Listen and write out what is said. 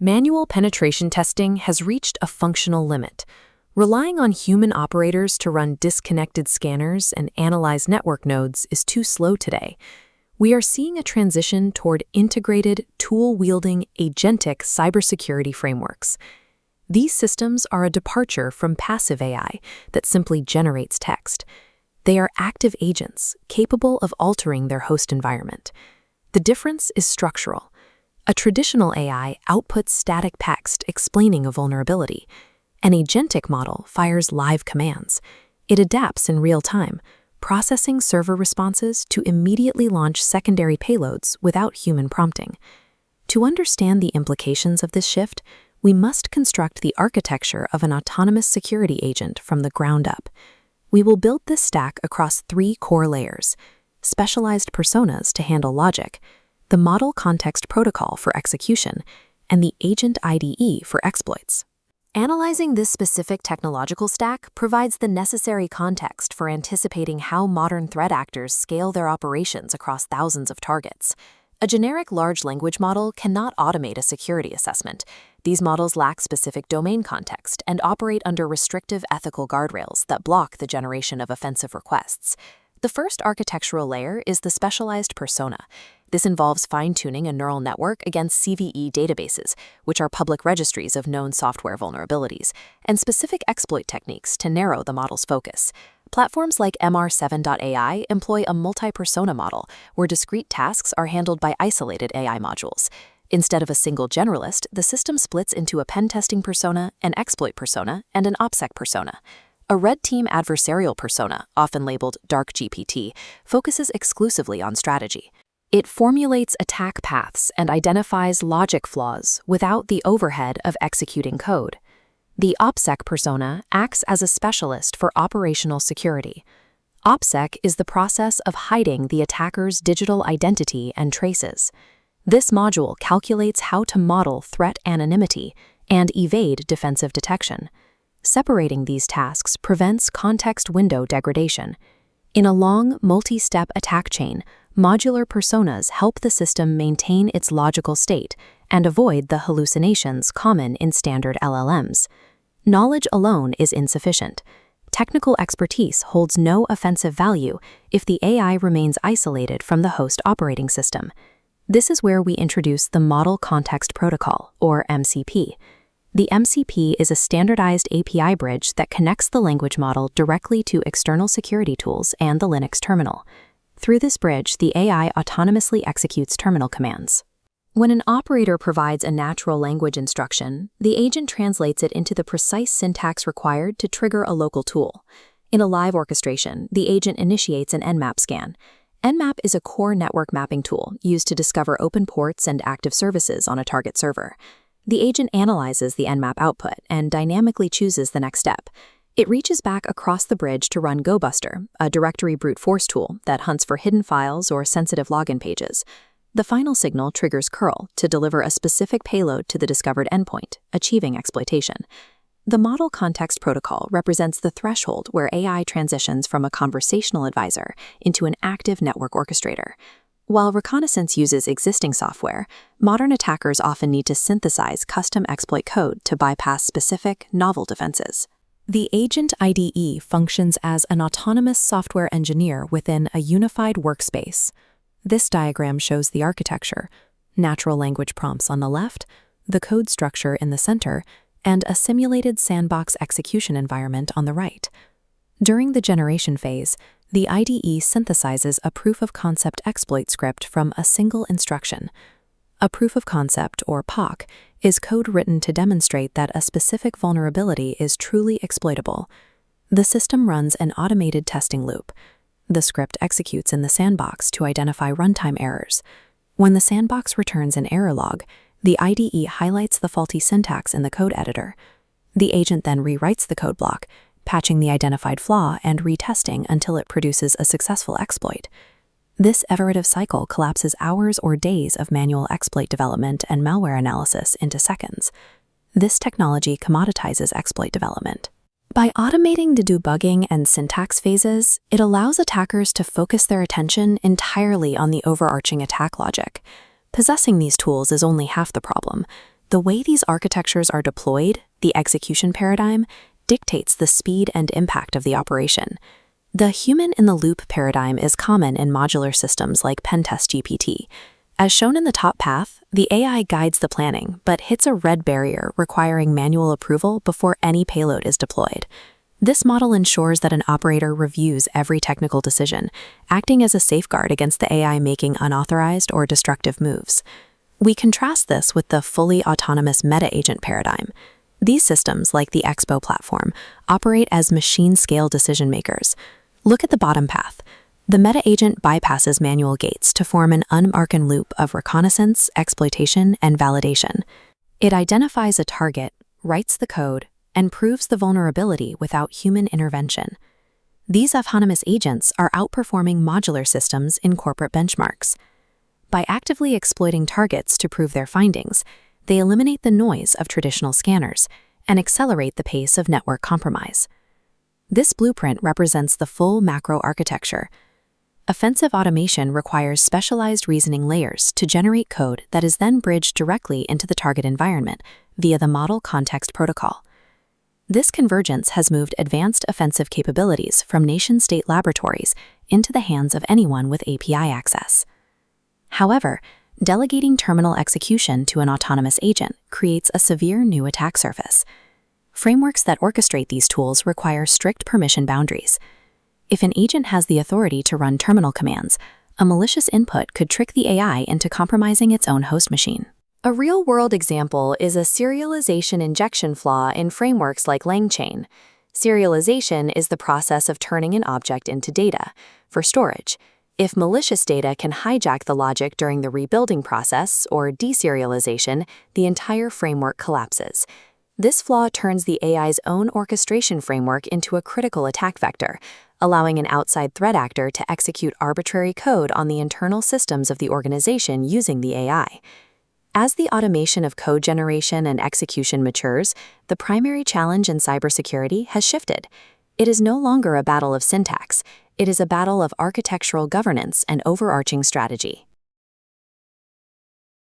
Manual penetration testing has reached a functional limit. Relying on human operators to run disconnected scanners and analyze network nodes is too slow today. We are seeing a transition toward integrated, tool-wielding, agentic cybersecurity frameworks. These systems are a departure from passive AI that simply generates text. They are active agents capable of altering their host environment. The difference is structural. A traditional AI outputs static text explaining a vulnerability. An agentic model fires live commands. It adapts in real time, processing server responses to immediately launch secondary payloads without human prompting. To understand the implications of this shift, we must construct the architecture of an autonomous security agent from the ground up. We will build this stack across 3 core layers: specialized personas to handle logic, the model context protocol for execution, and the agent IDE for exploits. Analyzing this specific technological stack provides the necessary context for anticipating how modern threat actors scale their operations across thousands of targets. A generic large language model cannot automate a security assessment. These models lack specific domain context and operate under restrictive ethical guardrails that block the generation of offensive requests. The first architectural layer is the specialized persona. This involves fine-tuning a neural network against CVE databases, which are public registries of known software vulnerabilities, and specific exploit techniques to narrow the model's focus. Platforms like MR7.ai employ a multi-persona model, where discrete tasks are handled by isolated AI modules. Instead of a single generalist, the system splits into a pen testing persona, an exploit persona, and an OPSEC persona. A red team adversarial persona, often labeled Dark GPT, focuses exclusively on strategy. It formulates attack paths and identifies logic flaws without the overhead of executing code. The OPSEC persona acts as a specialist for operational security. OPSEC is the process of hiding the attacker's digital identity and traces. This module calculates how to model threat anonymity and evade defensive detection. Separating these tasks prevents context window degradation. In a long, multi-step attack chain, modular personas help the system maintain its logical state and avoid the hallucinations common in standard LLMs. Knowledge alone is insufficient. Technical expertise holds no offensive value if the AI remains isolated from the host operating system. This is where we introduce the Model Context Protocol, or MCP. The MCP is a standardized API bridge that connects the language model directly to external security tools and the Linux terminal. Through this bridge, the AI autonomously executes terminal commands. When an operator provides a natural language instruction, the agent translates it into the precise syntax required to trigger a local tool. In a live orchestration, the agent initiates an Nmap scan. Nmap is a core network mapping tool used to discover open ports and active services on a target server. The agent analyzes the Nmap output and dynamically chooses the next step. It reaches back across the bridge to run GoBuster, a directory brute force tool that hunts for hidden files or sensitive login pages. The final signal triggers curl to deliver a specific payload to the discovered endpoint, achieving exploitation. The Model Context Protocol represents the threshold where AI transitions from a conversational advisor into an active network orchestrator. While reconnaissance uses existing software, modern attackers often need to synthesize custom exploit code to bypass specific, novel defenses. The Agent IDE functions as an autonomous software engineer within a unified workspace. This diagram shows the architecture: natural language prompts on the left, the code structure in the center, and a simulated sandbox execution environment on the right. During the generation phase, the IDE synthesizes a proof-of-concept exploit script from a single instruction. A proof-of-concept, or POC, is code written to demonstrate that a specific vulnerability is truly exploitable. The system runs an automated testing loop. The script executes in the sandbox to identify runtime errors. When the sandbox returns an error log, the IDE highlights the faulty syntax in the code editor. The agent then rewrites the code block, patching the identified flaw and retesting until it produces a successful exploit. This iterative cycle collapses hours or days of manual exploit development and malware analysis into seconds. This technology commoditizes exploit development. By automating the debugging and syntax phases, it allows attackers to focus their attention entirely on the overarching attack logic. Possessing these tools is only half the problem. The way these architectures are deployed, the execution paradigm, dictates the speed and impact of the operation. The human-in-the-loop paradigm is common in modular systems like Pentest GPT. As shown in the top path, the AI guides the planning, but hits a red barrier requiring manual approval before any payload is deployed. This model ensures that an operator reviews every technical decision, acting as a safeguard against the AI making unauthorized or destructive moves. We contrast this with the fully autonomous meta-agent paradigm. These systems, like the Expo platform, operate as machine-scale decision-makers. Look at the bottom path. The meta-agent bypasses manual gates to form an unbroken loop of reconnaissance, exploitation, and validation. It identifies a target, writes the code, and proves the vulnerability without human intervention. These autonomous agents are outperforming modular systems in corporate benchmarks. By actively exploiting targets to prove their findings, they eliminate the noise of traditional scanners and accelerate the pace of network compromise. This blueprint represents the full macro architecture. Offensive automation requires specialized reasoning layers to generate code that is then bridged directly into the target environment via the Model Context Protocol. This convergence has moved advanced offensive capabilities from nation-state laboratories into the hands of anyone with API access. However, delegating terminal execution to an autonomous agent creates a severe new attack surface. Frameworks that orchestrate these tools require strict permission boundaries. If an agent has the authority to run terminal commands, a malicious input could trick the AI into compromising its own host machine. A real-world example is a serialization injection flaw in frameworks like LangChain. Serialization is the process of turning an object into data for storage. If malicious data can hijack the logic during the rebuilding process or deserialization, the entire framework collapses. This flaw turns the AI's own orchestration framework into a critical attack vector, allowing an outside threat actor to execute arbitrary code on the internal systems of the organization using the AI. As the automation of code generation and execution matures, the primary challenge in cybersecurity has shifted. It is no longer a battle of syntax. It is a battle of architectural governance and overarching strategy.